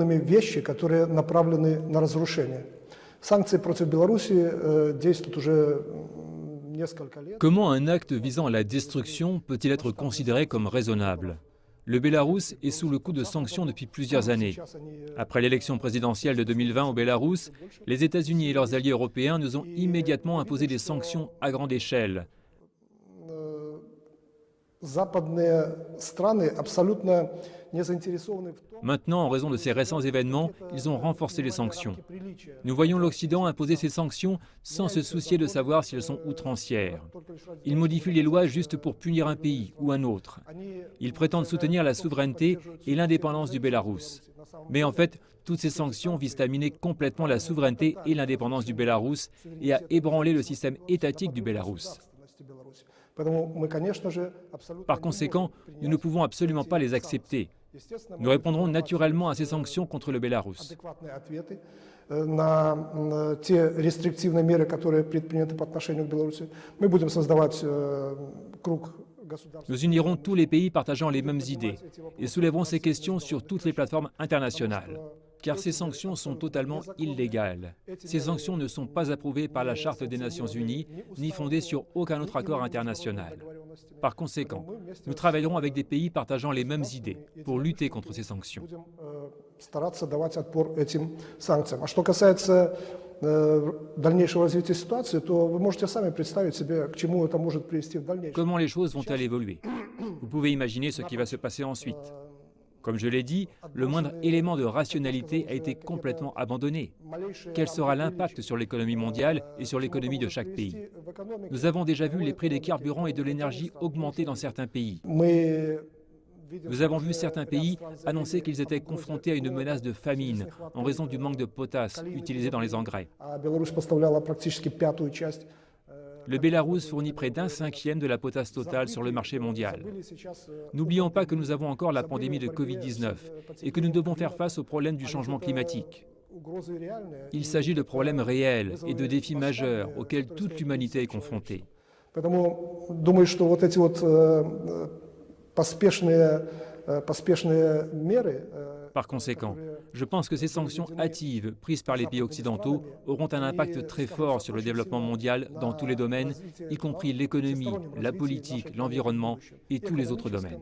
Вещи, которые направлены на разрушение. Санкции против Беларуси действуют уже несколько лет. Comment un acte visant à la destruction peut-il être considéré comme raisonnable? Le Bélarus est sous le coup de sanctions depuis plusieurs années. Après l'élection présidentielle de 2020 au Bélarus, les États-Unis et leurs alliés européens nous ont immédiatement imposé des sanctions à grande échelle. Западные страны абсолютно не заинтересованы в том. Maintenant, en raison de ces récents événements, ils ont renforcé les sanctions. Nous voyons l'Occident imposer ces sanctions sans se soucier de savoir si elles sont outrancières. Ils modifient les lois juste pour punir un pays ou un autre. Ils prétendent soutenir la souveraineté et l'indépendance du Bélarus. Mais en fait, toutes ces sanctions visent à miner complètement la souveraineté et l'indépendance du Bélarus et à ébranler le système étatique du Bélarus. Par conséquent, nous ne pouvons absolument pas les accepter. Nous répondrons naturellement à ces sanctions contre le Bélarus. На те рестриктивные меры, которые предприняты по отношению к Беларуси, мы будем создавать круг государств. Nous unirons tous les pays partageant les mêmes idées et soulèverons ces questions sur toutes les plateformes internationales. Car ces sanctions sont totalement illégales. Ces sanctions ne sont pas approuvées par la Charte des Nations Unies, ni fondées sur aucun autre accord international. Par conséquent, nous travaillerons avec des pays partageant les mêmes idées pour lutter contre ces sanctions. Стараться давать отпор этим санкциям. А что касается дальнейшего развития ситуации, то вы можете сами представить себе, к чему это может привести в дальнейшем. Comment les choses vont-elles évoluer? Vous pouvez imaginer ce qui va se passer ensuite. Comme je l'ai dit, le moindre élément de rationalité a été complètement abandonné. Quel sera l'impact sur l'économie mondiale et sur l'économie de chaque pays? Nous avons déjà vu les prix des carburants et de l'énergie augmenter dans certains pays. Nous avons vu certains pays annoncer qu'ils étaient confrontés à une menace de famine en raison du manque de potasse utilisé dans les engrais. Le Bélarus fournit près d'un cinquième de la potasse totale sur le marché mondial. N'oublions pas que nous avons encore la pandémie de Covid-19 et que nous devons faire face aux problèmes du changement climatique. Il s'agit de problèmes réels et de défis majeurs auxquels toute l'humanité est confrontée. Par conséquent, je pense que ces sanctions hâtives prises par les pays occidentaux auront un impact très fort sur le développement mondial dans tous les domaines, y compris l'économie, la politique, l'environnement et tous les autres domaines.